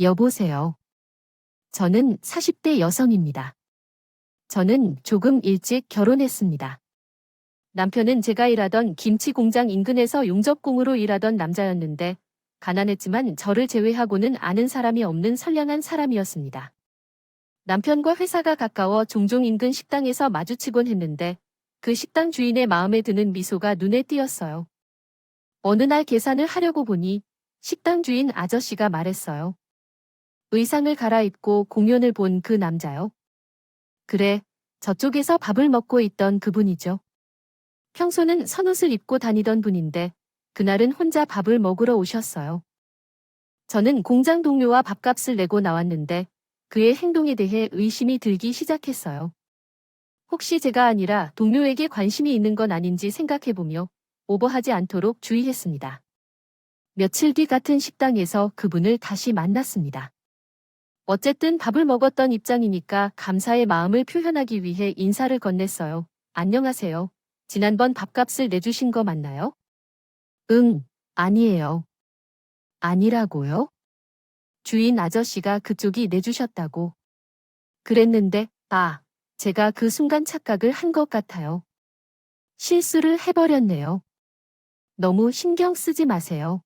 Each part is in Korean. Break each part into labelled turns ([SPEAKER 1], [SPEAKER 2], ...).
[SPEAKER 1] 여보세요. 저는 40대 여성입니다. 저는 조금 일찍 결혼했습니다. 남편은 제가 일하던 김치 공장 인근에서 용접공으로 일하던 남자였는데 가난했지만 저를 제외하고는 아는 사람이 없는 선량한 사람이었습니다. 남편과 회사가 가까워 종종 인근 식당에서 마주치곤 했는데 그 식당 주인의 마음에 드는 미소가 눈에 띄었어요. 어느 날 계산을 하려고 보니 식당 주인 아저씨가 말했어요. 의상을 갈아입고 공연을 본 그 남자요. 그래, 저쪽에서 밥을 먹고 있던 그분이죠. 평소는 선옷을 입고 다니던 분인데 그날은 혼자 밥을 먹으러 오셨어요. 저는 공장 동료와 밥값을 내고 나왔는데 그의 행동에 대해 의심이 들기 시작했어요. 혹시 제가 아니라 동료에게 관심이 있는 건 아닌지 생각해보며 오버하지 않도록 주의했습니다. 며칠 뒤 같은 식당에서 그분을 다시 만났습니다. 어쨌든 밥을 먹었던 입장이니까 감사의 마음을 표현하기 위해 인사를 건넸어요. 안녕하세요. 지난번 밥값을 내주신 거 맞나요? 응, 아니에요. 아니라고요? 주인 아저씨가 그쪽이 내주셨다고. 그랬는데, 제가 그 순간 착각을 한 것 같아요. 실수를 해버렸네요. 너무 신경 쓰지 마세요.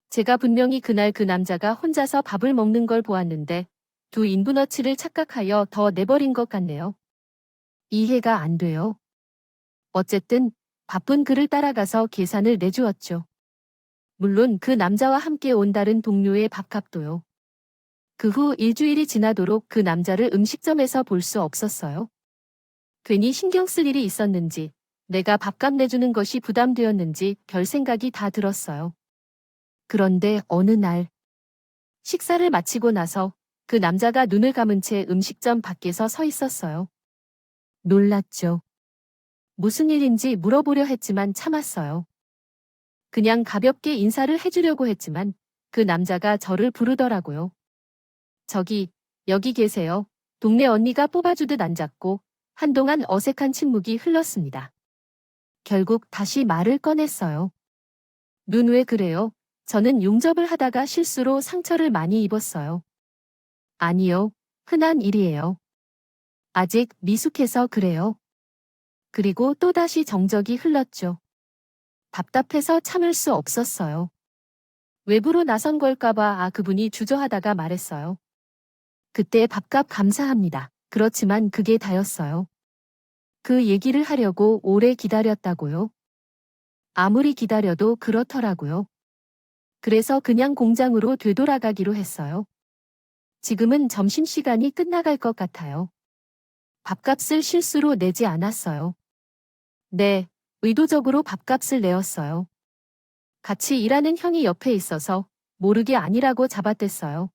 [SPEAKER 1] 제가 분명히 그날 그 남자가 혼자서 밥을 먹는 걸 보았는데 두 인분어치를 착각하여 더 내버린 것 같네요. 이해가 안 돼요. 어쨌든 바쁜 그를 따라가서 계산을 내주었죠. 물론 그 남자와 함께 온 다른 동료의 밥값도요. 그 후 일주일이 지나도록 그 남자를 음식점에서 볼 수 없었어요. 괜히 신경 쓸 일이 있었는지, 내가 밥값 내주는 것이 부담되었는지 별 생각이 다 들었어요. 그런데 어느 날, 식사를 마치고 나서 그 남자가 눈을 감은 채 음식점 밖에서 서 있었어요. 놀랐죠. 무슨 일인지 물어보려 했지만 참았어요. 그냥 가볍게 인사를 해주려고 했지만 그 남자가 저를 부르더라고요. 저기, 여기 계세요. 동네 언니가 뽑아주듯 앉았고 한동안 어색한 침묵이 흘렀습니다. 결국 다시 말을 꺼냈어요. 눈 왜 그래요? 저는 용접을 하다가 실수로 상처를 많이 입었어요. 아니요, 흔한 일이에요. 아직 미숙해서 그래요. 그리고 또다시 정적이 흘렀죠. 답답해서 참을 수 없었어요. 외부로 나선 걸까봐 그분이 주저하다가 말했어요. 그때 밥값 감사합니다. 그렇지만 그게 다였어요. 그 얘기를 하려고 오래 기다렸다고요. 아무리 기다려도 그렇더라고요. 그래서 그냥 공장으로 되돌아가기로 했어요. 지금은 점심시간이 끝나갈 것 같아요. 밥값을 실수로 내지 않았어요. 네, 의도적으로 밥값을 내었어요. 같이 일하는 형이 옆에 있어서 모르게 아니라고 잡아댔어요.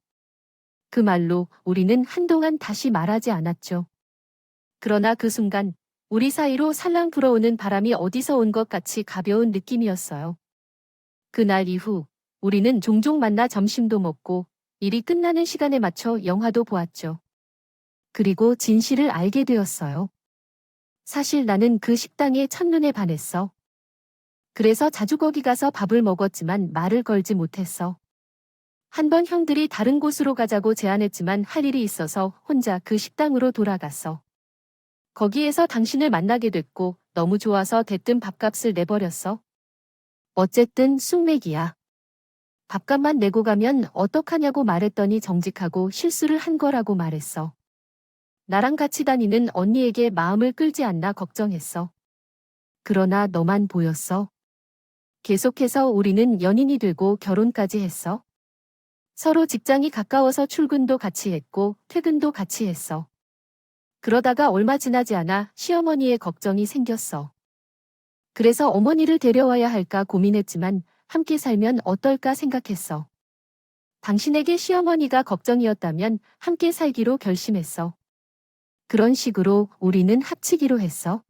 [SPEAKER 1] 그 말로 우리는 한동안 다시 말하지 않았죠. 그러나 그 순간 우리 사이로 살랑 불어오는 바람이 어디서 온 것 같이 가벼운 느낌이었어요. 그날 이후 우리는 종종 만나 점심도 먹고 일이 끝나는 시간에 맞춰 영화도 보았죠. 그리고 진실을 알게 되었어요. 사실 나는 그 식당에 첫눈에 반했어. 그래서 자주 거기 가서 밥을 먹었지만 말을 걸지 못했어. 한 번 형들이 다른 곳으로 가자고 제안했지만 할 일이 있어서 혼자 그 식당으로 돌아갔어. 거기에서 당신을 만나게 됐고 너무 좋아서 대뜸 밥값을 내버렸어. 어쨌든 쑥맥이야. 밥값만 내고 가면 어떡하냐고 말했더니 정직하고 실수를 한 거라고 말했어. 나랑 같이 다니는 언니에게 마음을 끌지 않나 걱정했어. 그러나 너만 보였어. 계속해서 우리는 연인이 되고 결혼까지 했어. 서로 직장이 가까워서 출근도 같이 했고 퇴근도 같이 했어. 그러다가 얼마 지나지 않아 시어머니의 걱정이 생겼어. 그래서 어머니를 데려와야 할까 고민했지만 함께 살면 어떨까 생각했어. 당신에게 시어머니가 걱정이었다면 함께 살기로 결심했어. 그런 식으로 우리는 합치기로 했어.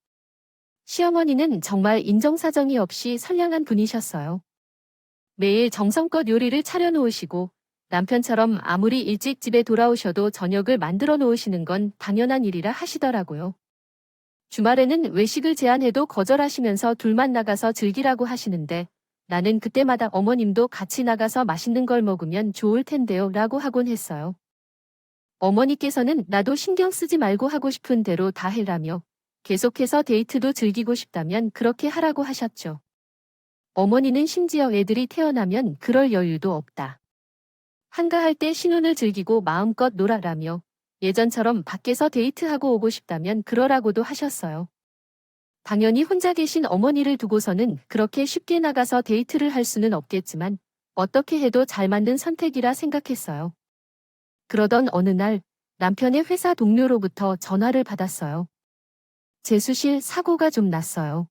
[SPEAKER 1] 시어머니는 정말 인정사정이 없이 선량한 분이셨어요. 매일 정성껏 요리를 차려놓으시고 남편처럼 아무리 일찍 집에 돌아오셔도 저녁을 만들어 놓으시는 건 당연한 일이라 하시더라고요. 주말에는 외식을 제안해도 거절하시면서 둘만 나가서 즐기라고 하시는데 나는 그때마다 어머님도 같이 나가서 맛있는 걸 먹으면 좋을 텐데요 라고 하곤 했어요. 어머니께서는 나도 신경 쓰지 말고 하고 싶은 대로 다 해라며 계속해서 데이트도 즐기고 싶다면 그렇게 하라고 하셨죠. 어머니는 심지어 애들이 태어나면 그럴 여유도 없다. 한가할 때 신혼을 즐기고 마음껏 놀아라며 예전처럼 밖에서 데이트하고 오고 싶다면 그러라고도 하셨어요. 당연히 혼자 계신 어머니를 두고서는 그렇게 쉽게 나가서 데이트를 할 수는 없겠지만 어떻게 해도 잘 만든 선택이라 생각했어요. 그러던 어느 날 남편의 회사 동료로부터 전화를 받았어요. 재수실 사고가 좀 났어요.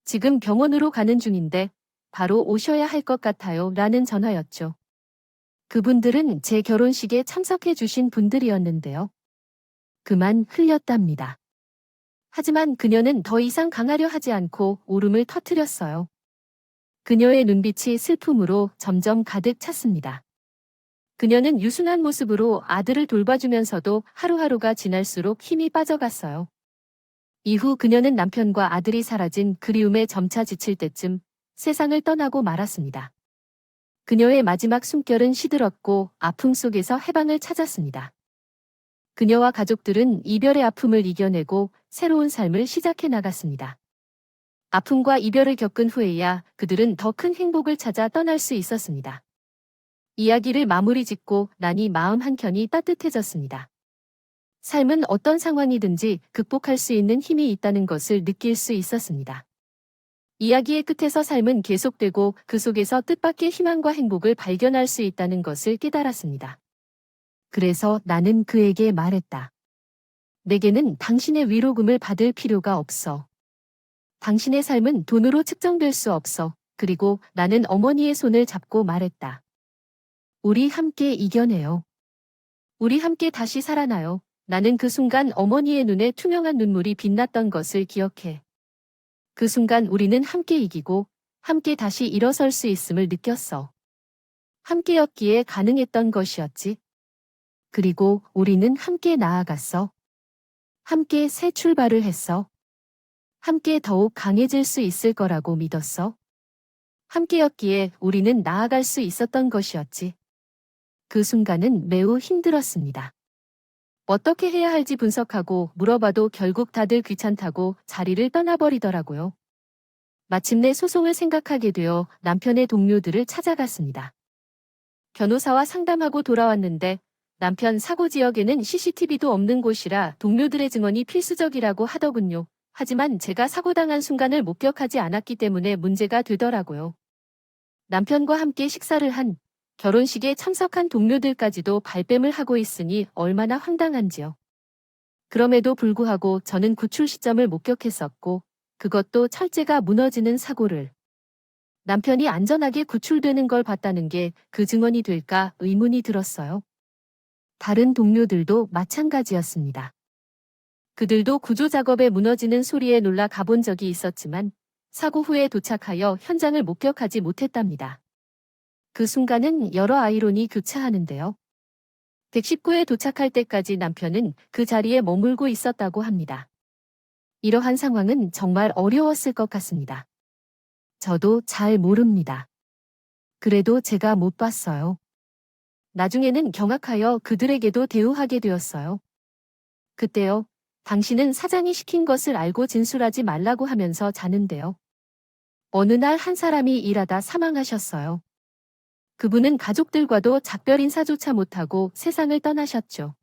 [SPEAKER 1] 지금 병원으로 가는 중인데 바로 오셔야 할 것 같아요 라는 전화였죠. 그분들은 제 결혼식에 참석해 주신 분들이었는데요. 그만 흘렸답니다. 하지만 그녀는 더 이상 강하려 하지 않고 울음을 터뜨렸어요. 그녀의 눈빛이 슬픔으로 점점 가득 찼습니다. 그녀는 유순한 모습으로 아들을 돌봐주면서도 하루하루가 지날수록 힘이 빠져갔어요. 이후 그녀는 남편과 아들이 사라진 그리움에 점차 지칠 때쯤 세상을 떠나고 말았습니다. 그녀의 마지막 숨결은 시들었고 아픔 속에서 해방을 찾았습니다. 그녀와 가족들은 이별의 아픔을 이겨내고 새로운 삶을 시작해 나갔습니다. 아픔과 이별을 겪은 후에야 그들은 더 큰 행복을 찾아 떠날 수 있었습니다. 이야기를 마무리 짓고 나니 마음 한켠이 따뜻해졌습니다. 삶은 어떤 상황이든지 극복할 수 있는 힘이 있다는 것을 느낄 수 있었습니다. 이야기의 끝에서 삶은 계속되고 그 속에서 뜻밖의 희망과 행복을 발견할 수 있다는 것을 깨달았습니다. 그래서 나는 그에게 말했다. 내게는 당신의 위로금을 받을 필요가 없어. 당신의 삶은 돈으로 측정될 수 없어. 그리고 나는 어머니의 손을 잡고 말했다. 우리 함께 이겨내요. 우리 함께 다시 살아나요. 나는 그 순간 어머니의 눈에 투명한 눈물이 빛났던 것을 기억해. 그 순간 우리는 함께 이기고 함께 다시 일어설 수 있음을 느꼈어. 함께였기에 가능했던 것이었지. 그리고 우리는 함께 나아갔어. 함께 새 출발을 했어. 함께 더욱 강해질 수 있을 거라고 믿었어. 함께였기에 우리는 나아갈 수 있었던 것이었지. 그 순간은 매우 힘들었습니다. 어떻게 해야 할지 분석하고 물어봐도 결국 다들 귀찮다고 자리를 떠나버리더라고요. 마침내 소송을 생각하게 되어 남편의 동료들을 찾아갔습니다. 변호사와 상담하고 돌아왔는데 남편 사고 지역에는 CCTV도 없는 곳이라 동료들의 증언이 필수적이라고 하더군요. 하지만 제가 사고당한 순간을 목격하지 않았기 때문에 문제가 되더라고요. 남편과 함께 식사를 한 결혼식에 참석한 동료들까지도 발뺌을 하고 있으니 얼마나 황당한지요. 그럼에도 불구하고 저는 구출 시점을 목격했었고 그것도 철제가 무너지는 사고를. 남편이 안전하게 구출되는 걸 봤다는 게 그 증언이 될까 의문이 들었어요. 다른 동료들도 마찬가지였습니다. 그들도 구조 작업에 무너지는 소리에 놀라 가본 적이 있었지만 사고 후에 도착하여 현장을 목격하지 못했답니다. 그 순간은 여러 아이론이 교차하는데요. 119에 도착할 때까지 남편은 그 자리에 머물고 있었다고 합니다. 이러한 상황은 정말 어려웠을 것 같습니다. 저도 잘 모릅니다. 그래도 제가 못 봤어요. 나중에는 경악하여 그들에게도 대우하게 되었어요. 그때요. 당신은 사장이 시킨 것을 알고 진술하지 말라고 하면서 자는데요. 어느 날 한 사람이 일하다 사망하셨어요. 그분은 가족들과도 작별 인사조차 못하고 세상을 떠나셨죠.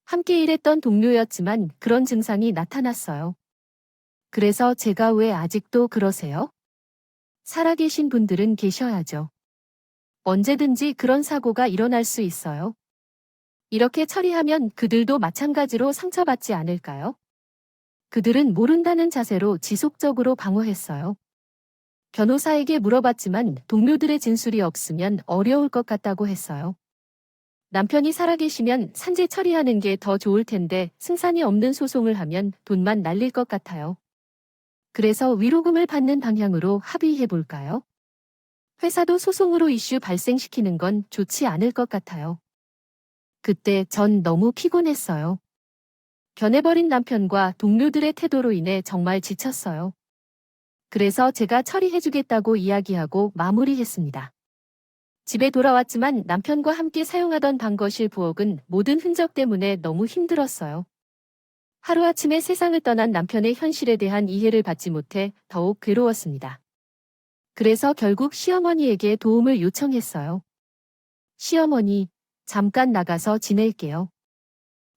[SPEAKER 1] 함께 일했던 동료였지만 그런 증상이 나타났어요. 그래서 제가 왜 아직도 그러세요? 살아계신 분들은 계셔야죠. 언제든지 그런 사고가 일어날 수 있어요. 이렇게 처리하면 그들도 마찬가지로 상처받지 않을까요? 그들은 모른다는 자세로 지속적으로 방어했어요. 변호사에게 물어봤지만 동료들의 진술이 없으면 어려울 것 같다고 했어요. 남편이 살아계시면 산재 처리하는 게 더 좋을 텐데 승산이 없는 소송을 하면 돈만 날릴 것 같아요. 그래서 위로금을 받는 방향으로 합의해 볼까요? 회사도 소송으로 이슈 발생시키는 건 좋지 않을 것 같아요. 그때 전 너무 피곤했어요. 변해버린 남편과 동료들의 태도로 인해 정말 지쳤어요. 그래서 제가 처리해주겠다고 이야기하고 마무리했습니다. 집에 돌아왔지만 남편과 함께 사용하던 방거실 부엌은 모든 흔적 때문에 너무 힘들었어요. 하루아침에 세상을 떠난 남편의 현실에 대한 이해를 받지 못해 더욱 괴로웠습니다. 그래서 결국 시어머니에게 도움을 요청했어요. 시어머니, 잠깐 나가서 지낼게요.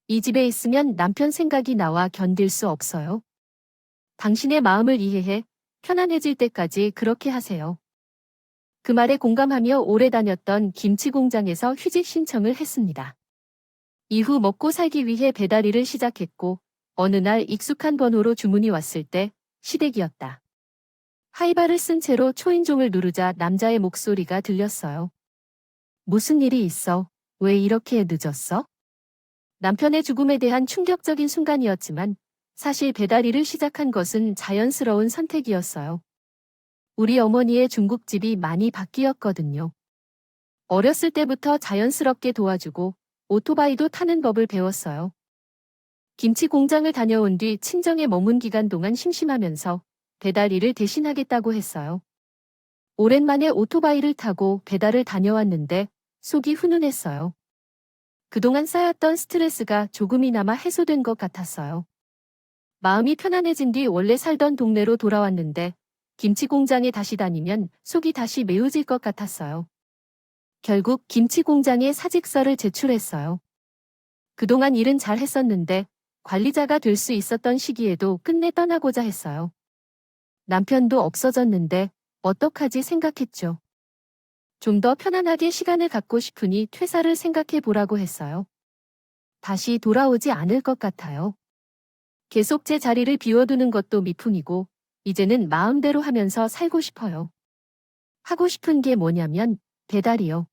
[SPEAKER 1] 이 집에 있으면 남편 생각이 나와 견딜 수 없어요. 당신의 마음을 이해해 편안해질 때까지 그렇게 하세요. 그 말에 공감하며 오래 다녔던 김치 공장에서 휴직 신청을 했습니다. 이후 먹고 살기 위해 배달 일을 시작했고 어느 날 익숙한 번호로 주문이 왔을 때 시댁이었다. 하이바를 쓴 채로 초인종을 누르자 남자의 목소리가 들렸어요. 무슨 일이 있어? 왜 이렇게 늦었어? 남편의 죽음에 대한 충격적인 순간이었지만 사실 배달 일을 시작한 것은 자연스러운 선택이었어요. 우리 어머니의 중국집이 많이 바뀌었거든요. 어렸을 때부터 자연스럽게 도와주고 오토바이도 타는 법을 배웠어요. 김치 공장을 다녀온 뒤 친정에 머문 기간 동안 심심하면서 배달 일을 대신하겠다고 했어요. 오랜만에 오토바이를 타고 배달을 다녀왔는데 속이 훈훈했어요. 그동안 쌓였던 스트레스가 조금이나마 해소된 것 같았어요. 마음이 편안해진 뒤 원래 살던 동네로 돌아왔는데 김치 공장에 다시 다니면 속이 다시 메워질 것 같았어요. 결국 김치 공장에 사직서를 제출했어요. 그동안 일은 잘 했었는데 관리자가 될 수 있었던 시기에도 끝내 떠나고자 했어요. 남편도 없어졌는데 어떡하지 생각했죠. 좀 더 편안하게 시간을 갖고 싶으니 퇴사를 생각해 보라고 했어요. 다시 돌아오지 않을 것 같아요. 계속 제 자리를 비워두는 것도 미풍이고 이제는 마음대로 하면서 살고 싶어요. 하고 싶은 게 뭐냐면 배달이요.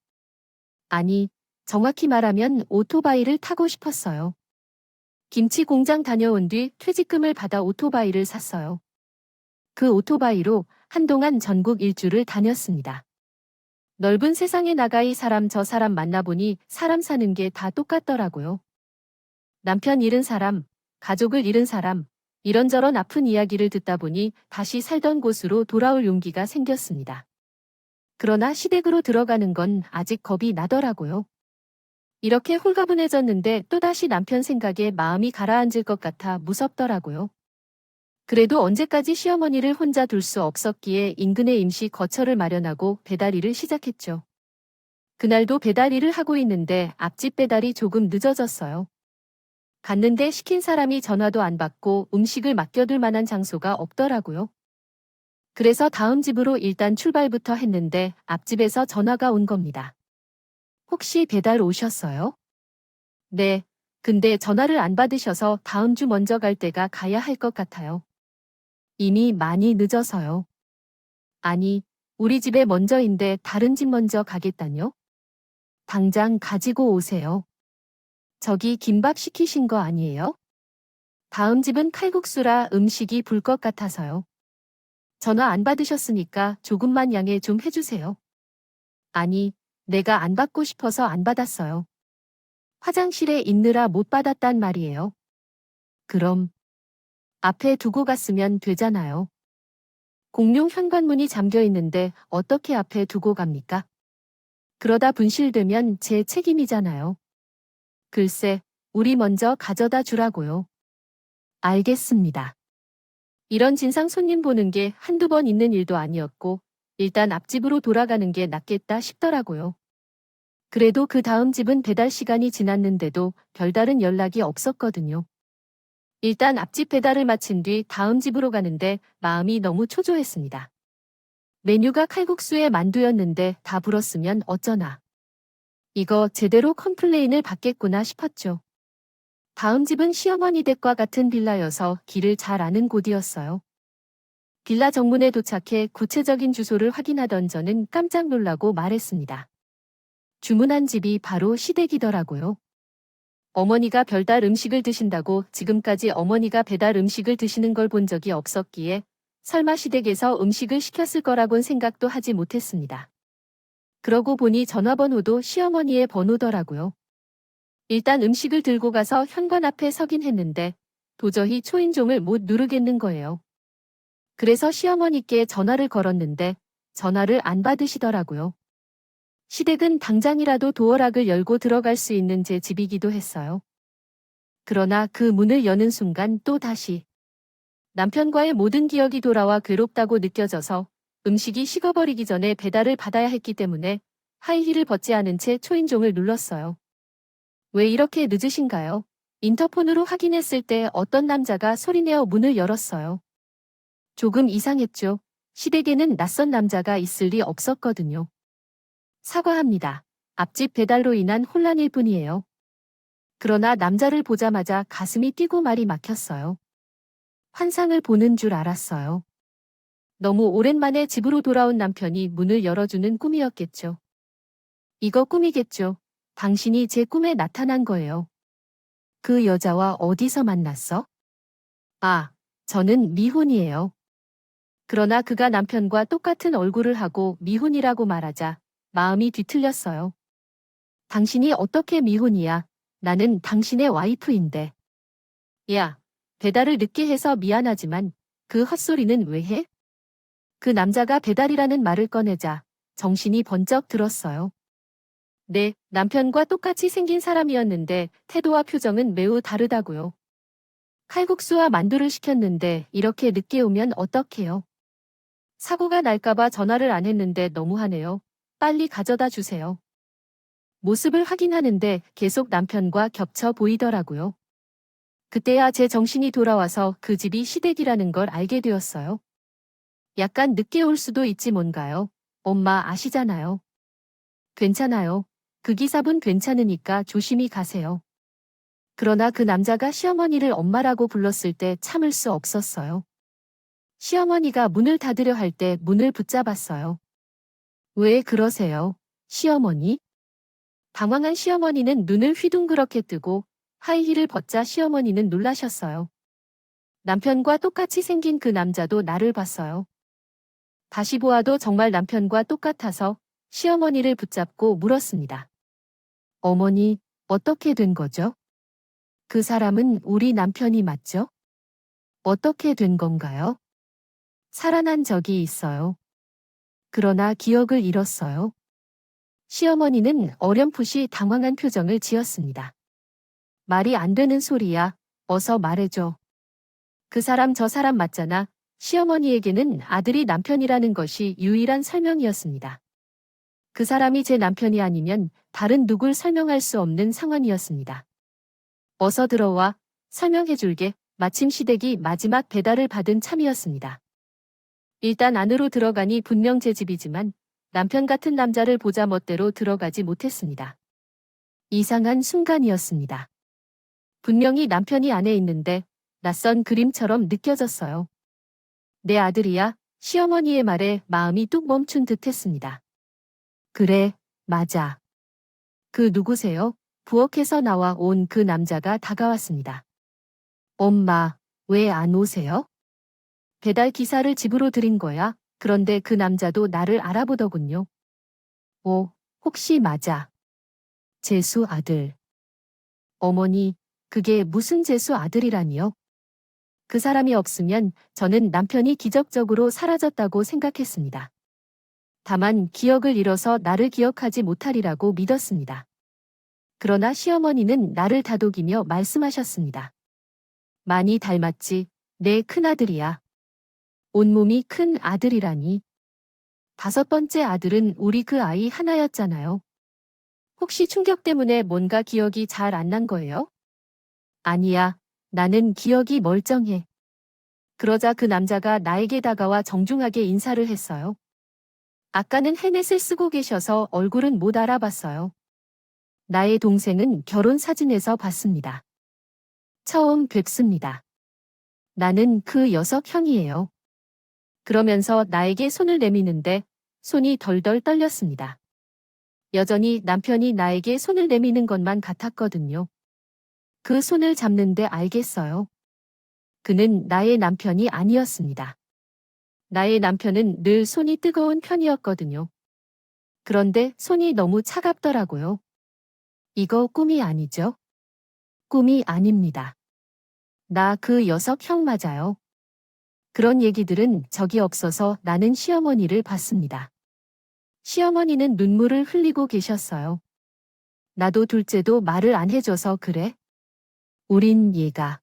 [SPEAKER 1] 아니, 정확히 말하면 오토바이를 타고 싶었어요. 김치 공장 다녀온 뒤 퇴직금을 받아 오토바이를 샀어요. 그 오토바이로 한동안 전국 일주를 다녔습니다. 넓은 세상에 나가 이 사람 저 사람 만나보니 사람 사는 게 다 똑같더라고요. 남편 잃은 사람, 가족을 잃은 사람, 이런저런 아픈 이야기를 듣다 보니 다시 살던 곳으로 돌아올 용기가 생겼습니다. 그러나 시댁으로 들어가는 건 아직 겁이 나더라고요. 이렇게 홀가분해졌는데 또다시 남편 생각에 마음이 가라앉을 것 같아 무섭더라고요. 그래도 언제까지 시어머니를 혼자 둘 수 없었기에 인근에 임시 거처를 마련하고 배달 일을 시작했죠. 그날도 배달 일을 하고 있는데 앞집 배달이 조금 늦어졌어요. 갔는데 시킨 사람이 전화도 안 받고 음식을 맡겨둘 만한 장소가 없더라고요. 그래서 다음 집으로 일단 출발부터 했는데 앞집에서 전화가 온 겁니다. 혹시 배달 오셨어요? 네. 근데 전화를 안 받으셔서 다음 주 먼저 갈 때가 가야 할 것 같아요. 이미 많이 늦어서요. 아니, 우리 집에 먼저인데 다른 집 먼저 가겠다뇨? 당장 가지고 오세요. 저기 김밥 시키신 거 아니에요? 다음 집은 칼국수라 음식이 불 것 같아서요. 전화 안 받으셨으니까 조금만 양해 좀 해주세요. 아니, 내가 안 받고 싶어서 안 받았어요. 화장실에 있느라 못 받았단 말이에요. 그럼 앞에 두고 갔으면 되잖아요. 공용 현관문이 잠겨 있는데 어떻게 앞에 두고 갑니까? 그러다 분실되면 제 책임이잖아요. 글쎄, 우리 먼저 가져다 주라고요. 알겠습니다. 이런 진상 손님 보는 게 한두 번 있는 일도 아니었고 일단 앞집으로 돌아가는 게 낫겠다 싶더라고요. 그래도 그 다음 집은 배달 시간이 지났는데도 별다른 연락이 없었거든요. 일단 앞집 배달을 마친 뒤 다음 집으로 가는데 마음이 너무 초조했습니다. 메뉴가 칼국수에 만두였는데 다 불었으면 어쩌나. 이거 제대로 컴플레인을 받겠구나 싶었죠. 다음 집은 시어머니 댁과 같은 빌라여서 길을 잘 아는 곳이었어요. 빌라 정문에 도착해 구체적인 주소를 확인하던 저는 깜짝 놀라고 말했습니다. 주문한 집이 바로 시댁이더라고요. 어머니가 별달 음식을 드신다고 지금까지 어머니가 배달 음식을 드시는 걸 본 적이 없었기에 설마 시댁에서 음식을 시켰을 거라곤 생각도 하지 못했습니다. 그러고 보니 전화번호도 시어머니의 번호더라고요. 일단 음식을 들고 가서 현관 앞에 서긴 했는데 도저히 초인종을 못 누르겠는 거예요. 그래서 시어머니께 전화를 걸었는데 전화를 안 받으시더라고요. 시댁은 당장이라도 도어락을 열고 들어갈 수 있는 제 집이기도 했어요. 그러나 그 문을 여는 순간 또 다시 남편과의 모든 기억이 돌아와 괴롭다고 느껴져서 음식이 식어버리기 전에 배달을 받아야 했기 때문에 하이힐을 벗지 않은 채 초인종을 눌렀어요. 왜 이렇게 늦으신가요? 인터폰으로 확인했을 때 어떤 남자가 소리내어 문을 열었어요. 조금 이상했죠. 시댁에는 낯선 남자가 있을 리 없었거든요. 사과합니다. 앞집 배달로 인한 혼란일 뿐이에요. 그러나 남자를 보자마자 가슴이 뛰고 말이 막혔어요. 환상을 보는 줄 알았어요. 너무 오랜만에 집으로 돌아온 남편이 문을 열어주는 꿈이었겠죠. 이거 꿈이겠죠. 당신이 제 꿈에 나타난 거예요. 그 여자와 어디서 만났어? 아, 저는 미혼이에요. 그러나 그가 남편과 똑같은 얼굴을 하고 미혼이라고 말하자 마음이 뒤틀렸어요. 당신이 어떻게 미혼이야? 나는 당신의 와이프인데. 야, 배달을 늦게 해서 미안하지만 그 헛소리는 왜 해? 그 남자가 배달이라는 말을 꺼내자 정신이 번쩍 들었어요. 네, 남편과 똑같이 생긴 사람이었는데 태도와 표정은 매우 다르다고요. 칼국수와 만두를 시켰는데 이렇게 늦게 오면 어떡해요? 사고가 날까봐 전화를 안 했는데 너무하네요. 빨리 가져다 주세요. 모습을 확인하는데 계속 남편과 겹쳐 보이더라고요. 그때야 제 정신이 돌아와서 그 집이 시댁이라는 걸 알게 되었어요. 약간 늦게 올 수도 있지 뭔가요? 엄마 아시잖아요. 괜찮아요. 그 기사분 괜찮으니까 조심히 가세요. 그러나 그 남자가 시어머니를 엄마라고 불렀을 때 참을 수 없었어요. 시어머니가 문을 닫으려 할 때 문을 붙잡았어요. 왜 그러세요? 시어머니? 당황한 시어머니는 눈을 휘둥그렇게 뜨고 하이힐을 벗자 시어머니는 놀라셨어요. 남편과 똑같이 생긴 그 남자도 나를 봤어요. 다시 보아도 정말 남편과 똑같아서 시어머니를 붙잡고 물었습니다. 어머니, 어떻게 된 거죠? 그 사람은 우리 남편이 맞죠? 어떻게 된 건가요? 살아난 적이 있어요. 그러나 기억을 잃었어요. 시어머니는 어렴풋이 당황한 표정을 지었습니다. 말이 안 되는 소리야. 어서 말해줘. 그 사람 저 사람 맞잖아. 시어머니에게는 아들이 남편이라는 것이 유일한 설명이었습니다. 그 사람이 제 남편이 아니면 다른 누굴 설명할 수 없는 상황이었습니다. 어서 들어와. 설명해줄게. 마침 시댁이 마지막 배달을 받은 참이었습니다. 일단 안으로 들어가니 분명 제 집이지만 남편 같은 남자를 보자 멋대로 들어가지 못했습니다. 이상한 순간이었습니다. 분명히 남편이 안에 있는데 낯선 그림처럼 느껴졌어요. 내 아들이야. 시어머니의 말에 마음이 뚝 멈춘 듯 했습니다. 그래, 맞아. 그 누구세요? 부엌에서 나와 온 그 남자가 다가왔습니다. 엄마, 왜 안 오세요? 배달 기사를 집으로 들인 거야. 그런데 그 남자도 나를 알아보더군요. 오, 혹시 맞아. 재수 아들. 어머니, 그게 무슨 재수 아들이라니요? 그 사람이 없으면 저는 남편이 기적적으로 사라졌다고 생각했습니다. 다만 기억을 잃어서 나를 기억하지 못하리라고 믿었습니다. 그러나 시어머니는 나를 다독이며 말씀하셨습니다. 많이 닮았지. 내 큰아들이야. 온몸이 큰 아들이라니. 5번째 아들은 우리 그 아이 하나였잖아요. 혹시 충격 때문에 뭔가 기억이 잘 안 난 거예요? 아니야. 나는 기억이 멀쩡해. 그러자 그 남자가 나에게 다가와 정중하게 인사를 했어요. 아까는 헬멧을 쓰고 계셔서 얼굴은 못 알아봤어요. 나의 동생은 결혼 사진에서 봤습니다. 처음 뵙습니다. 나는 그 녀석 형이에요. 그러면서 나에게 손을 내미는데 손이 덜덜 떨렸습니다. 여전히 남편이 나에게 손을 내미는 것만 같았거든요. 그 손을 잡는데 알겠어요. 그는 나의 남편이 아니었습니다. 나의 남편은 늘 손이 뜨거운 편이었거든요. 그런데 손이 너무 차갑더라고요. 이거 꿈이 아니죠? 꿈이 아닙니다. 나 그 녀석 형 맞아요. 그런 얘기들은 적이 없어서 나는 시어머니를 봤습니다. 시어머니는 눈물을 흘리고 계셨어요. 나도 둘째도 말을 안 해줘서 그래? 우린 얘가.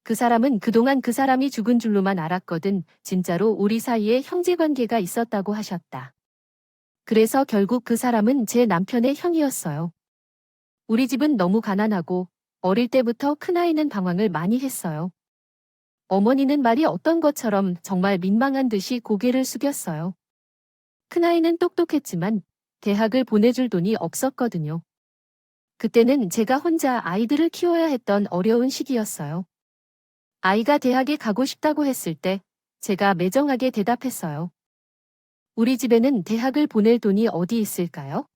[SPEAKER 1] 그 사람은 그동안 그 사람이 죽은 줄로만 알았거든. 진짜로 우리 사이에 형제관계가 있었다고 하셨다. 그래서 결국 그 사람은 제 남편의 형이었어요. 우리 집은 너무 가난하고 어릴 때부터 큰아이는 방황을 많이 했어요. 어머니는 말이 어떤 것처럼 정말 민망한 듯이 고개를 숙였어요. 큰아이는 똑똑했지만 대학을 보내줄 돈이 없었거든요. 그때는 제가 혼자 아이들을 키워야 했던 어려운 시기였어요. 아이가 대학에 가고 싶다고 했을 때 제가 매정하게 대답했어요. 우리 집에는 대학을 보낼 돈이 어디 있을까요?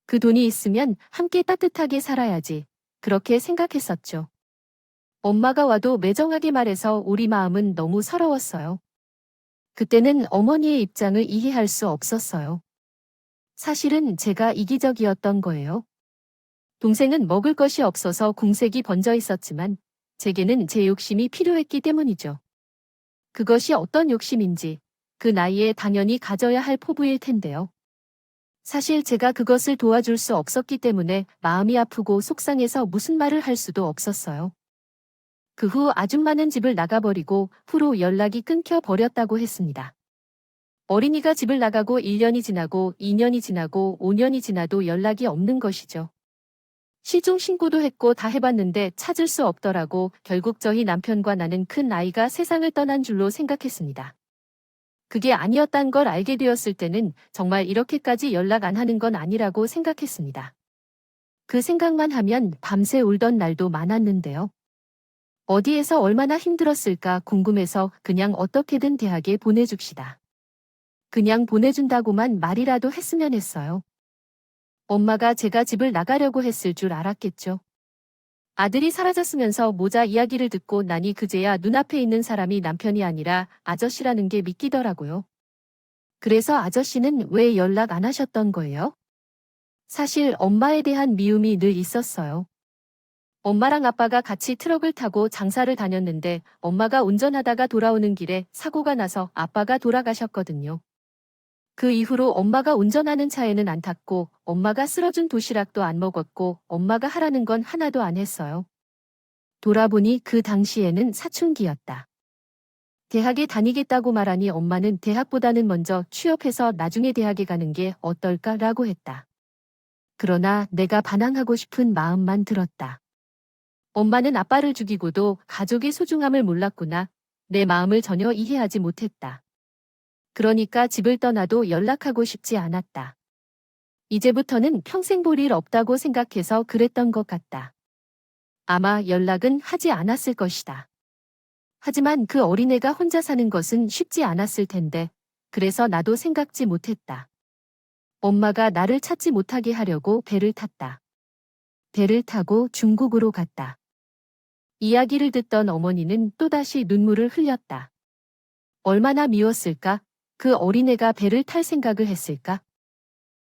[SPEAKER 1] 그 돈이 있으면 함께 따뜻하게 살아야지. 그렇게 생각했었죠. 엄마가 와도 매정하게 말해서 우리 마음은 너무 서러웠어요. 그때는 어머니의 입장을 이해할 수 없었어요. 사실은 제가 이기적이었던 거예요. 동생은 먹을 것이 없어서 궁색이 번져 있었지만 제게는 제 욕심이 필요했기 때문이죠. 그것이 어떤 욕심인지 그 나이에 당연히 가져야 할 포부일 텐데요. 사실 제가 그것을 도와줄 수 없었기 때문에 마음이 아프고 속상해서 무슨 말을 할 수도 없었어요. 그 후 아줌마는 집을 나가버리고 후로 연락이 끊겨 버렸다고 했습니다. 어린이가 집을 나가고 1년이 지나고 2년이 지나고 5년이 지나도 연락이 없는 것이죠. 실종 신고도 했고 다 해봤는데 찾을 수 없더라고. 결국 저희 남편과 나는 큰 아이가 세상을 떠난 줄로 생각했습니다. 그게 아니었단 걸 알게 되었을 때는 정말 이렇게까지 연락 안 하는 건 아니라고 생각했습니다. 그 생각만 하면 밤새 울던 날도 많았는데요. 어디에서 얼마나 힘들었을까 궁금해서 그냥 어떻게든 대학에 보내줍시다. 그냥 보내준다고만 말이라도 했으면 했어요. 엄마가 제가 집을 나가려고 했을 줄 알았겠죠. 아들이 사라졌으면서 모자 이야기를 듣고 나니 그제야 눈앞에 있는 사람이 남편이 아니라 아저씨라는 게 믿기더라고요. 그래서 아저씨는 왜 연락 안 하셨던 거예요? 사실 엄마에 대한 미움이 늘 있었어요. 엄마랑 아빠가 같이 트럭을 타고 장사를 다녔는데 엄마가 운전하다가 돌아오는 길에 사고가 나서 아빠가 돌아가셨거든요. 그 이후로 엄마가 운전하는 차에는 안 탔고 엄마가 쓸어준 도시락도 안 먹었고 엄마가 하라는 건 하나도 안 했어요. 돌아보니 그 당시에는 사춘기였다. 대학에 다니겠다고 말하니 엄마는 대학보다는 먼저 취업해서 나중에 대학에 가는 게 어떨까라고 했다. 그러나 내가 반항하고 싶은 마음만 들었다. 엄마는 아빠를 죽이고도 가족의 소중함을 몰랐구나. 내 마음을 전혀 이해하지 못했다. 그러니까 집을 떠나도 연락하고 싶지 않았다. 이제부터는 평생 볼 일 없다고 생각해서 그랬던 것 같다. 아마 연락은 하지 않았을 것이다. 하지만 그 어린애가 혼자 사는 것은 쉽지 않았을 텐데, 그래서 나도 생각지 못했다. 엄마가 나를 찾지 못하게 하려고 배를 탔다. 배를 타고 중국으로 갔다. 이야기를 듣던 어머니는 또다시 눈물을 흘렸다. 얼마나 미웠을까? 그 어린애가 배를 탈 생각을 했을까?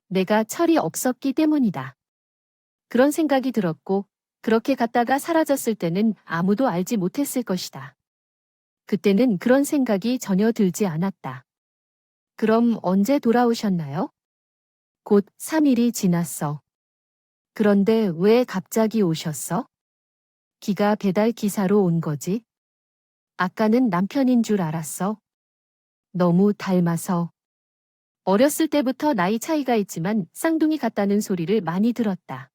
[SPEAKER 1] 내가 철이 없었기 때문이다. 그런 생각이 들었고, 그렇게 갔다가 사라졌을 때는 아무도 알지 못했을 것이다. 그때는 그런 생각이 전혀 들지 않았다. 그럼 언제 돌아오셨나요? 곧 3일이 지났어. 그런데 왜 갑자기 오셨어? 기가 배달 기사로 온 거지? 아까는 남편인 줄 알았어. 너무 닮아서. 어렸을 때부터 나이 차이가 있지만 쌍둥이 같다는 소리를 많이 들었다.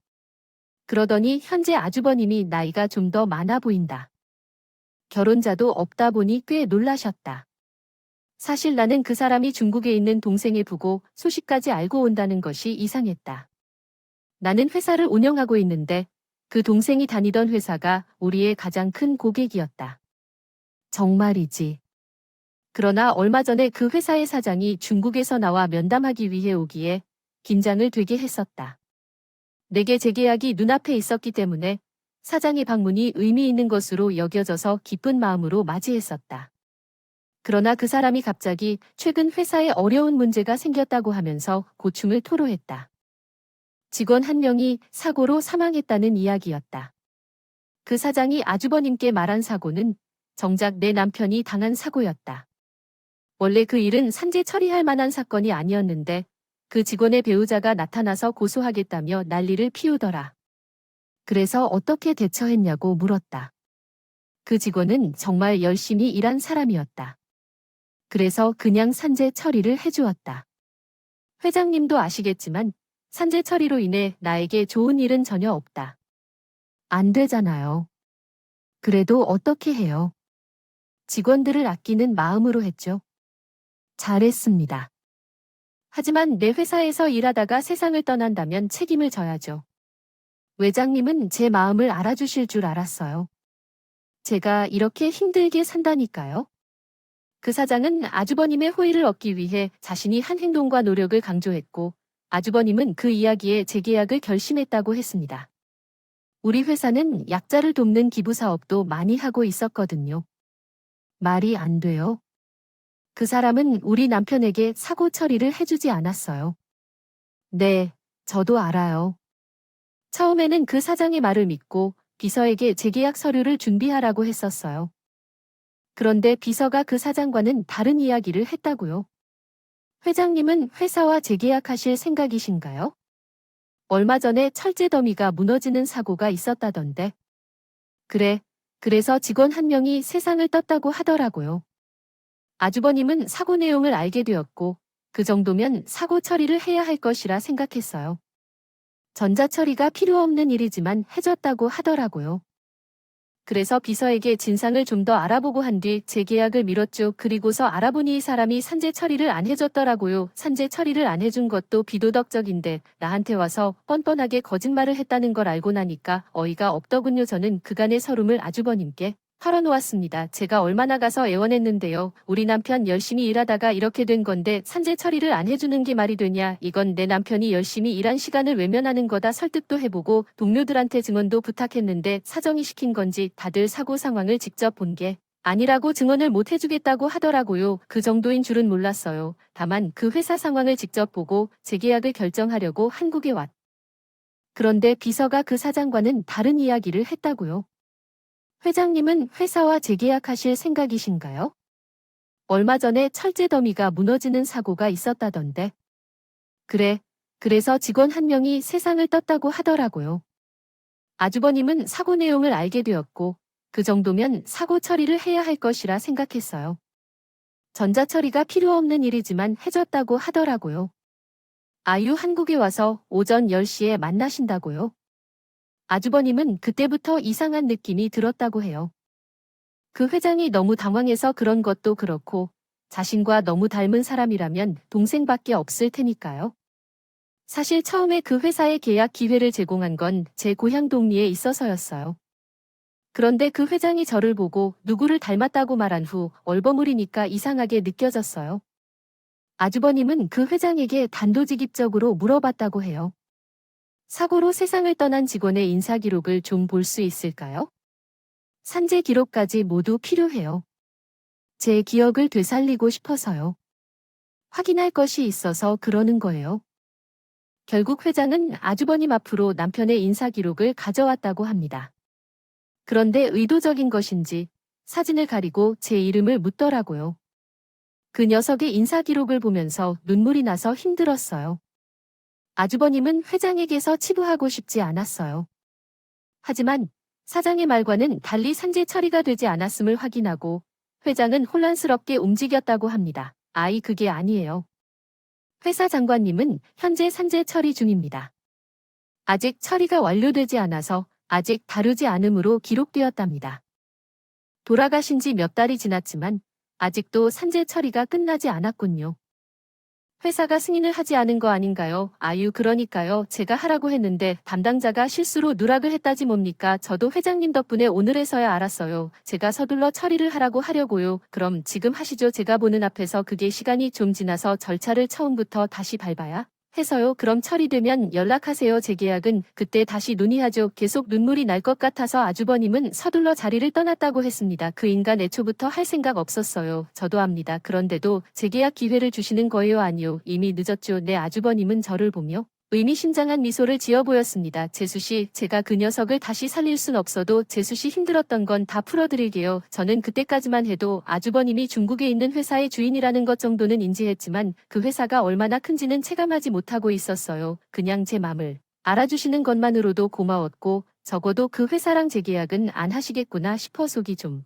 [SPEAKER 1] 그러더니 현재 아주버님이 나이가 좀 더 많아 보인다. 결혼자도 없다 보니 꽤 놀라셨다. 사실 나는 그 사람이 중국에 있는 동생을 보고 소식까지 알고 온다는 것이 이상했다. 나는 회사를 운영하고 있는데 그 동생이 다니던 회사가 우리의 가장 큰 고객이었다. 정말이지. 그러나 얼마 전에 그 회사의 사장이 중국에서 나와 면담하기 위해 오기에 긴장을 되게 했었다. 내게 재계약이 눈앞에 있었기 때문에 사장의 방문이 의미 있는 것으로 여겨져서 기쁜 마음으로 맞이했었다. 그러나 그 사람이 갑자기 최근 회사에 어려운 문제가 생겼다고 하면서 고충을 토로했다. 직원 한 명이 사고로 사망했다는 이야기였다. 그 사장이 아주버님께 말한 사고는 정작 내 남편이 당한 사고였다. 원래 그 일은 산재 처리할 만한 사건이 아니었는데 그 직원의 배우자가 나타나서 고소하겠다며 난리를 피우더라. 그래서 어떻게 대처했냐고 물었다. 그 직원은 정말 열심히 일한 사람이었다. 그래서 그냥 산재 처리를 해주었다. 회장님도 아시겠지만 산재 처리로 인해 나에게 좋은 일은 전혀 없다. 안 되잖아요. 그래도 어떻게 해요? 직원들을 아끼는 마음으로 했죠. 잘했습니다. 하지만 내 회사에서 일하다가 세상을 떠난다면 책임을 져야죠. 회장님은 제 마음을 알아주실 줄 알았어요. 제가 이렇게 힘들게 산다니까요. 그 사장은 아주버님의 호의를 얻기 위해 자신이 한 행동과 노력을 강조했고 아주버님은 그 이야기에 재계약을 결심했다고 했습니다. 우리 회사는 약자를 돕는 기부 사업도 많이 하고 있었거든요. 말이 안 돼요. 그 사람은 우리 남편에게 사고 처리를 해주지 않았어요. 네, 저도 알아요. 처음에는 그 사장의 말을 믿고 비서에게 재계약 서류를 준비하라고 했었어요. 그런데 비서가 그 사장과는 다른 이야기를 했다고요. 회장님은 회사와 재계약하실 생각이신가요? 얼마 전에 철제 더미가 무너지는 사고가 있었다던데. 그래서 직원 한 명이 세상을 떴다고 하더라고요. 아주버님은 사고 내용을 알게 되었고 그 정도면 사고 처리를 해야 할 것이라 생각했어요. 전자처리가 필요 없는 일이지만 해줬다고 하더라고요. 그래서 비서에게 진상을 좀 더 알아보고 한 뒤 재계약을 미뤘죠. 그리고서 알아보니 이 사람이 산재 처리를 안 해줬더라고요. 산재 처리를 안 해준 것도 비도덕적인데 나한테 와서 뻔뻔하게 거짓말을 했다는 걸 알고 나니까 어이가 없더군요. 저는 그간의 서름을 아주버님께 털어놓았습니다. 제가 얼마나 가서 애원했는데요. 우리 남편 열심히 일하다가 이렇게 된 건데 산재 처리를 안 해주는 게 말이 되냐. 이건 내 남편이 열심히 일한 시간을 외면하는 거다. 설득도 해보고 동료들한테 증언도 부탁했는데 사정이 시킨 건지 다들 사고 상황을 직접 본 게 아니라고 증언을 못 해주겠다고 하더라고요. 그 정도인 줄은 몰랐어요. 다만 그 회사 상황을 직접 보고 재계약을 결정하려고 한국에 왔. 그런데 비서가 그 사장과는 다른 이야기를 했다고요. 회장님은 회사와 재계약하실 생각이신가요? 얼마 전에 철제 더미가 무너지는 사고가 있었다던데. 그래서 직원 한 명이 세상을 떴다고 하더라고요. 아주버님은 사고 내용을 알게 되었고 그 정도면 사고 처리를 해야 할 것이라 생각했어요. 전자처리가 필요 없는 일이지만 해줬다고 하더라고요. 아유 한국에 와서 오전 10시에 만나신다고요? 아주버님은 그때부터 이상한 느낌이 들었다고 해요. 그 회장이 너무 당황해서 그런 것도 그렇고 자신과 너무 닮은 사람이라면 동생밖에 없을 테니까요. 사실 처음에 그 회사에 계약 기회를 제공한 건 제 고향 동리에 있어서였어요. 그런데 그 회장이 저를 보고 누구를 닮았다고 말한 후 얼버무리니까 이상하게 느껴졌어요. 아주버님은 그 회장에게 단도직입적으로 물어봤다고 해요. 사고로 세상을 떠난 직원의 인사 기록을 좀 볼 수 있을까요? 산재 기록까지 모두 필요해요. 제 기억을 되살리고 싶어서요. 확인할 것이 있어서 그러는 거예요. 결국 회장은 아주버님 앞으로 남편의 인사 기록을 가져왔다고 합니다. 그런데 의도적인 것인지 사진을 가리고 제 이름을 묻더라고요. 그 녀석의 인사 기록을 보면서 눈물이 나서 힘들었어요. 아주버님은 회장에게서 치부하고 싶지 않았어요. 하지만 사장의 말과는 달리 산재 처리가 되지 않았음을 확인하고 회장은 혼란스럽게 움직였다고 합니다. 아이 그게 아니에요. 회사 장관님은 현재 산재 처리 중입니다. 아직 처리가 완료되지 않아서 아직 다루지 않음으로 기록되었답니다. 돌아가신 지 몇 달이 지났지만 아직도 산재 처리가 끝나지 않았군요. 회사가 승인을 하지 않은 거 아닌가요? 아유 그러니까요. 제가 하라고 했는데 담당자가 실수로 누락을 했다지 뭡니까? 저도 회장님 덕분에 오늘에서야 알았어요. 제가 서둘러 처리를 하려고요. 그럼 지금 하시죠. 제가 보는 앞에서 그게 시간이 좀 지나서 절차를 처음부터 다시 밟아야 해서요. 그럼 처리되면 연락하세요. 재계약은 그때 다시 논의하죠. 계속 눈물이 날 것 같아서 아주버님은 서둘러 자리를 떠났다고 했습니다. 그 인간 애초부터 할 생각 없었어요. 저도 압니다. 그런데도 재계약 기회를 주시는 거예요? 아니요. 이미 늦었죠. 내 아주버님은 저를 보며 의미심장한 미소를 지어 보였습니다. 재수씨, 제가 그 녀석을 다시 살릴 순 없어도 재수씨 힘들었던 건 다 풀어드릴게요. 저는 그때까지만 해도 아주버님이 중국에 있는 회사의 주인이라는 것 정도는 인지했지만 그 회사가 얼마나 큰지는 체감하지 못하고 있었어요. 그냥 제 맘을 알아주시는 것만으로도 고마웠고 적어도 그 회사랑 재계약은 안 하시겠구나 싶어 속이 좀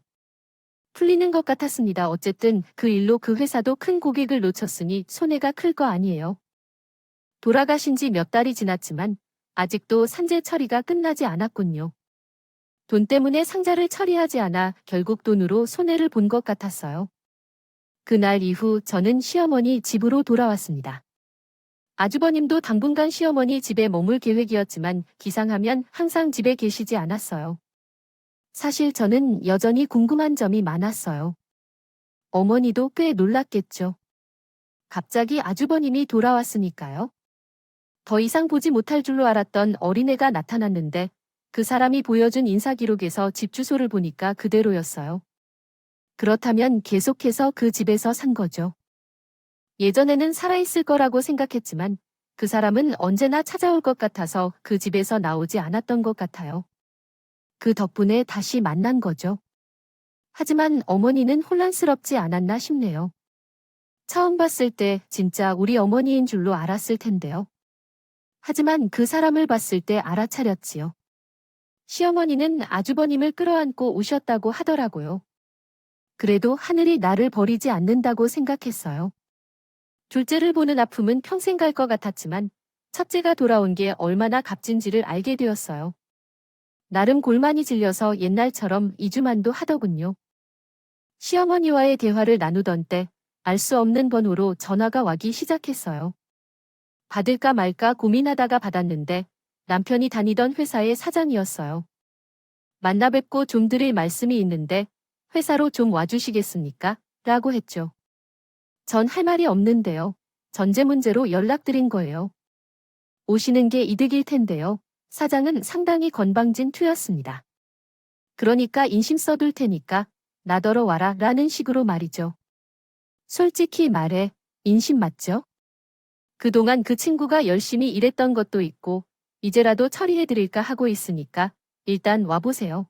[SPEAKER 1] 풀리는 것 같았습니다. 어쨌든 그 일로 그 회사도 큰 고객을 놓쳤으니 손해가 클 거 아니에요. 돌아가신 지 몇 달이 지났지만 아직도 산재 처리가 끝나지 않았군요. 돈 때문에 상자를 처리하지 않아 결국 돈으로 손해를 본 것 같았어요. 그날 이후 저는 시어머니 집으로 돌아왔습니다. 아주버님도 당분간 시어머니 집에 머물 계획이었지만 기상하면 항상 집에 계시지 않았어요. 사실 저는 여전히 궁금한 점이 많았어요. 어머니도 꽤 놀랐겠죠. 갑자기 아주버님이 돌아왔으니까요. 더 이상 보지 못할 줄로 알았던 어린애가 나타났는데 그 사람이 보여준 인사기록에서 집 주소를 보니까 그대로였어요. 그렇다면 계속해서 그 집에서 산 거죠. 예전에는 살아있을 거라고 생각했지만 그 사람은 언제나 찾아올 것 같아서 그 집에서 나오지 않았던 것 같아요. 그 덕분에 다시 만난 거죠. 하지만 어머니는 혼란스럽지 않았나 싶네요. 처음 봤을 때 진짜 우리 어머니인 줄로 알았을 텐데요. 하지만 그 사람을 봤을 때 알아차렸지요. 시어머니는 아주버님을 끌어안고 우셨다고 하더라고요. 그래도 하늘이 나를 버리지 않는다고 생각했어요. 둘째를 보는 아픔은 평생 갈 것 같았지만 첫째가 돌아온 게 얼마나 값진지를 알게 되었어요. 나름 골만이 질려서 옛날처럼 이주만도 하더군요. 시어머니와의 대화를 나누던 때 알 수 없는 번호로 전화가 와기 시작했어요. 받을까 말까 고민하다가 받았는데 남편이 다니던 회사의 사장이었어요. 만나 뵙고 좀 드릴 말씀이 있는데 회사로 좀 와주시겠습니까? 라고 했죠. 전 할 말이 없는데요. 전제 문제로 연락드린 거예요. 오시는 게 이득일 텐데요. 사장은 상당히 건방진 투였습니다. 그러니까 인심 써둘 테니까 나더러 와라 라는 식으로 말이죠. 솔직히 말해 인심 맞죠? 그동안 그 친구가 열심히 일했던 것도 있고 이제라도 처리해드릴까 하고 있으니까 일단 와보세요.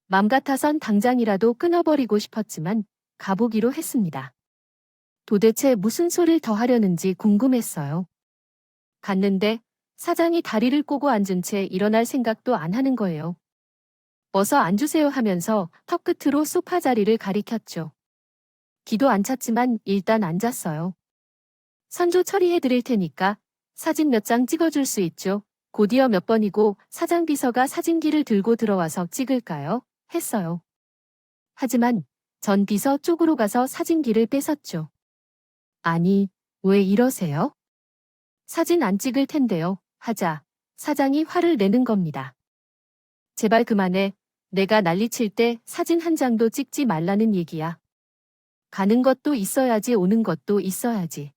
[SPEAKER 1] 맘 같아선 당장이라도 끊어버리고 싶었지만 가보기로 했습니다. 도대체 무슨 소리를 더 하려는지 궁금했어요. 갔는데 사장이 다리를 꼬고 앉은 채 일어날 생각도 안 하는 거예요. 어서 앉으세요 하면서 턱 끝으로 소파 자리를 가리켰죠. 기도 안 찼지만 일단 앉았어요. 선조 처리해드릴 테니까 사진 몇 장 찍어줄 수 있죠? 곧이어 몇 번이고 사장 비서가 사진기를 들고 들어와서 찍을까요? 했어요. 하지만 전 비서 쪽으로 가서 사진기를 뺏었죠. 아니, 왜 이러세요? 사진 안 찍을 텐데요. 하자 사장이 화를 내는 겁니다. 제발 그만해. 내가 난리칠 때 사진 한 장도 찍지 말라는 얘기야. 가는 것도 있어야지 오는 것도 있어야지.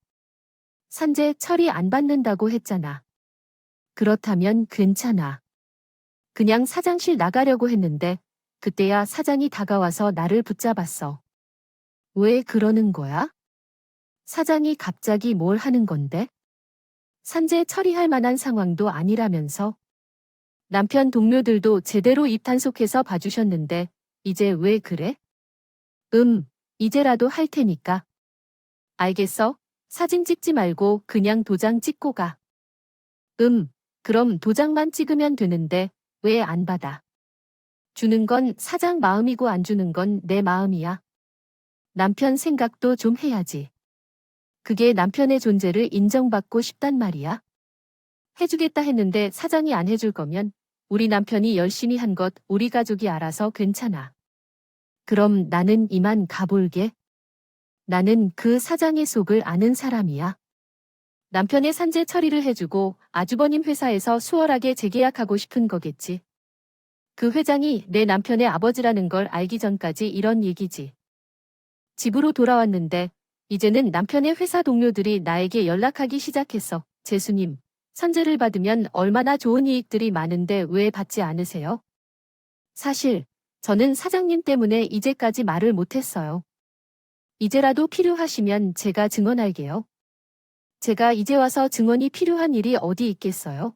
[SPEAKER 1] 산재 처리 안 받는다고 했잖아. 그렇다면 괜찮아. 그냥 사장실 나가려고 했는데 그때야 사장이 다가와서 나를 붙잡았어. 왜 그러는 거야? 사장이 갑자기 뭘 하는 건데? 산재 처리할 만한 상황도 아니라면서? 남편 동료들도 제대로 입 단속해서 봐주셨는데 이제 왜 그래? 이제라도 할 테니까. 알겠어? 사진 찍지 말고 그냥 도장 찍고 가. 그럼 도장만 찍으면 되는데 왜 안 받아? 주는 건 사장 마음이고 안 주는 건 내 마음이야. 남편 생각도 좀 해야지. 그게 남편의 존재를 인정받고 싶단 말이야. 해주겠다 했는데 사장이 안 해줄 거면 우리 남편이 열심히 한 것 우리 가족이 알아서 괜찮아. 그럼 나는 이만 가볼게. 나는 그 사장의 속을 아는 사람이야. 남편의 산재 처리를 해주고 아주버님 회사에서 수월하게 재계약하고 싶은 거겠지. 그 회장이 내 남편의 아버지라는 걸 알기 전까지 이런 얘기지. 집으로 돌아왔는데 이제는 남편의 회사 동료들이 나에게 연락하기 시작했어. 재수님, 산재를 받으면 얼마나 좋은 이익들이 많은데 왜 받지 않으세요? 사실 저는 사장님 때문에 이제까지 말을 못했어요. 이제라도 필요하시면 제가 증언할게요. 제가 이제 와서 증언이 필요한 일이 어디 있겠어요?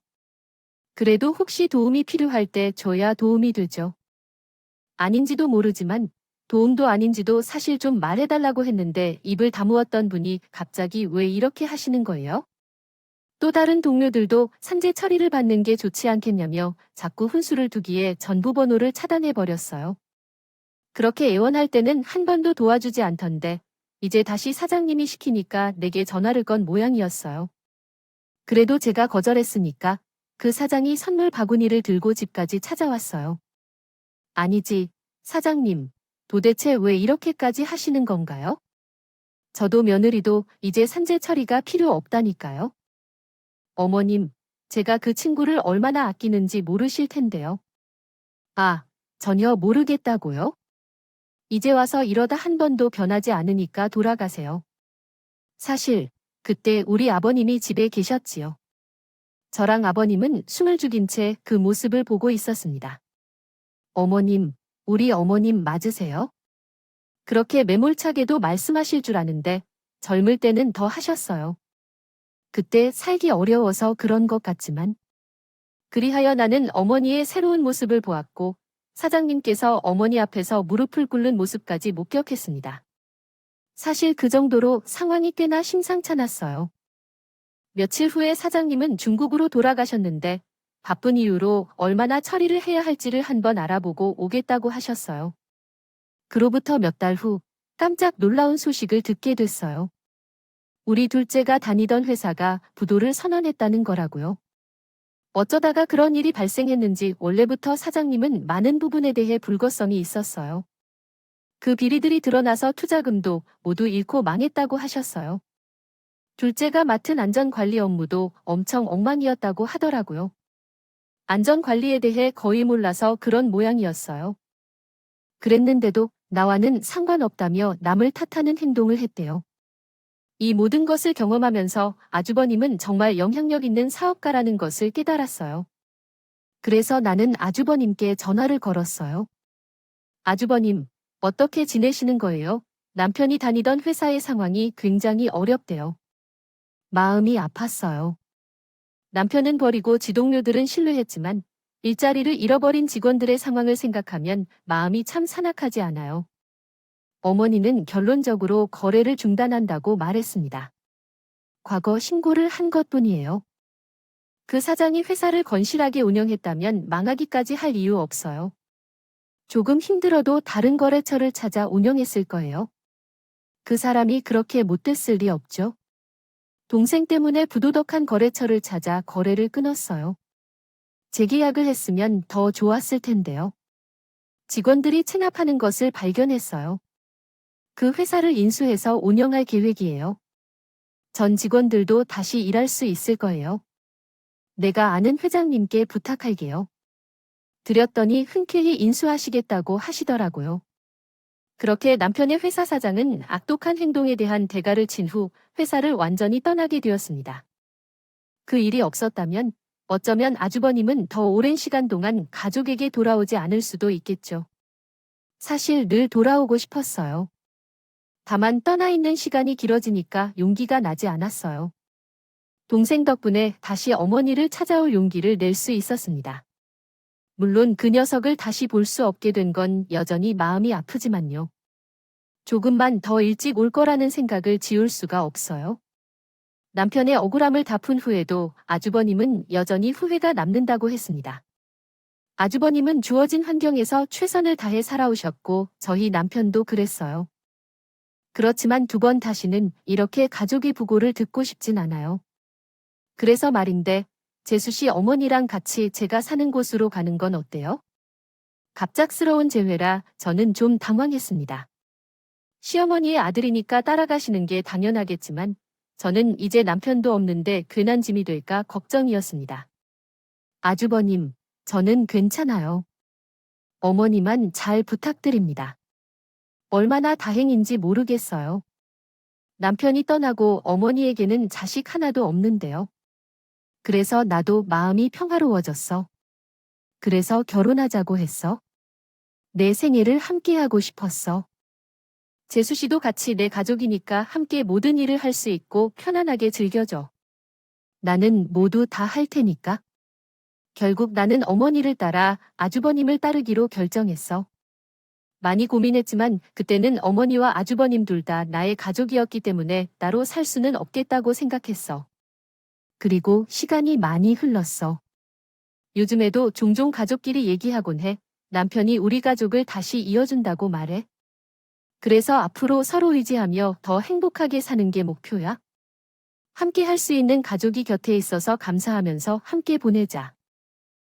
[SPEAKER 1] 그래도 혹시 도움이 필요할 때 줘야 도움이 되죠. 아닌지도 모르지만 도움도 아닌지도 사실 좀 말해달라고 했는데 입을 다무었던 분이 갑자기 왜 이렇게 하시는 거예요? 또 다른 동료들도 산재 처리를 받는 게 좋지 않겠냐며 자꾸 훈수를 두기에 전부 번호를 차단해버렸어요. 그렇게 애원할 때는 한 번도 도와주지 않던데 이제 다시 사장님이 시키니까 내게 전화를 건 모양이었어요. 그래도 제가 거절했으니까 그 사장이 선물 바구니를 들고 집까지 찾아왔어요. 아니지, 사장님. 도대체 왜 이렇게까지 하시는 건가요? 저도 며느리도 이제 산재 처리가 필요 없다니까요. 어머님, 제가 그 친구를 얼마나 아끼는지 모르실 텐데요. 아, 전혀 모르겠다고요? 이제 와서 이러다 한 번도 변하지 않으니까 돌아가세요. 사실, 그때 우리 아버님이 집에 계셨지요. 저랑 아버님은 숨을 죽인 채 그 모습을 보고 있었습니다. 어머님, 우리 어머님 맞으세요? 그렇게 매몰차게도 말씀하실 줄 아는데 젊을 때는 더 하셨어요. 그때 살기 어려워서 그런 것 같지만 그리하여 나는 어머니의 새로운 모습을 보았고 사장님께서 어머니 앞에서 무릎을 꿇는 모습까지 목격했습니다. 사실 그 정도로 상황이 꽤나 심상찮았어요. 며칠 후에 사장님은 중국으로 돌아가셨는데 바쁜 이유로 얼마나 처리를 해야 할지를 한번 알아보고 오겠다고 하셨어요. 그로부터 몇 달 후 깜짝 놀라운 소식을 듣게 됐어요. 우리 둘째가 다니던 회사가 부도를 선언했다는 거라고요. 어쩌다가 그런 일이 발생했는지 원래부터 사장님은 많은 부분에 대해 불거성이 있었어요. 그 비리들이 드러나서 투자금도 모두 잃고 망했다고 하셨어요. 둘째가 맡은 안전관리 업무도 엄청 엉망이었다고 하더라고요. 안전관리에 대해 거의 몰라서 그런 모양이었어요. 그랬는데도 나와는 상관없다며 남을 탓하는 행동을 했대요. 이 모든 것을 경험하면서 아주버님은 정말 영향력 있는 사업가라는 것을 깨달았어요. 그래서 나는 아주버님께 전화를 걸었어요. 아주버님, 어떻게 지내시는 거예요? 남편이 다니던 회사의 상황이 굉장히 어렵대요. 마음이 아팠어요. 남편은 버리고 지동료들은 신뢰했지만 일자리를 잃어버린 직원들의 상황을 생각하면 마음이 참 산악하지 않아요. 어머니는 결론적으로 거래를 중단한다고 말했습니다. 과거 신고를 한 것뿐이에요. 그 사장이 회사를 건실하게 운영했다면 망하기까지 할 이유 없어요. 조금 힘들어도 다른 거래처를 찾아 운영했을 거예요. 그 사람이 그렇게 못됐을 리 없죠. 동생 때문에 부도덕한 거래처를 찾아 거래를 끊었어요. 재계약을 했으면 더 좋았을 텐데요. 직원들이 체납하는 것을 발견했어요. 그 회사를 인수해서 운영할 계획이에요. 전 직원들도 다시 일할 수 있을 거예요. 내가 아는 회장님께 부탁할게요. 드렸더니 흔쾌히 인수하시겠다고 하시더라고요. 그렇게 남편의 회사 사장은 악독한 행동에 대한 대가를 친 후 회사를 완전히 떠나게 되었습니다. 그 일이 없었다면 어쩌면 아주버님은 더 오랜 시간 동안 가족에게 돌아오지 않을 수도 있겠죠. 사실 늘 돌아오고 싶었어요. 다만 떠나 있는 시간이 길어지니까 용기가 나지 않았어요. 동생 덕분에 다시 어머니를 찾아올 용기를 낼 수 있었습니다. 물론 그 녀석을 다시 볼 수 없게 된 건 여전히 마음이 아프지만요. 조금만 더 일찍 올 거라는 생각을 지울 수가 없어요. 남편의 억울함을 다 푼 후에도 아주버님은 여전히 후회가 남는다고 했습니다. 아주버님은 주어진 환경에서 최선을 다해 살아오셨고 저희 남편도 그랬어요. 그렇지만 두 번 다시는 이렇게 가족의 부고를 듣고 싶진 않아요. 그래서 말인데 재수 씨 어머니랑 같이 제가 사는 곳으로 가는 건 어때요? 갑작스러운 제회라 저는 좀 당황했습니다. 시어머니의 아들이니까 따라가시는 게 당연하겠지만 저는 이제 남편도 없는데 괜한 짐이 될까 걱정이었습니다. 아주버님, 저는 괜찮아요. 어머니만 잘 부탁드립니다. 얼마나 다행인지 모르겠어요. 남편이 떠나고 어머니에게는 자식 하나도 없는데요. 그래서 나도 마음이 평화로워졌어. 그래서 결혼하자고 했어. 내 생애를 함께하고 싶었어. 재수 씨도 같이 내 가족이니까 함께 모든 일을 할 수 있고 편안하게 즐겨줘. 나는 모두 다 할 테니까. 결국 나는 어머니를 따라 아주버님을 따르기로 결정했어. 많이 고민했지만 그때는 어머니와 아주버님 둘 다 나의 가족이었기 때문에 따로 살 수는 없겠다고 생각했어. 그리고 시간이 많이 흘렀어. 요즘에도 종종 가족끼리 얘기하곤 해. 남편이 우리 가족을 다시 이어준다고 말해. 그래서 앞으로 서로 의지하며 더 행복하게 사는 게 목표야. 함께 할 수 있는 가족이 곁에 있어서 감사하면서 함께 보내자.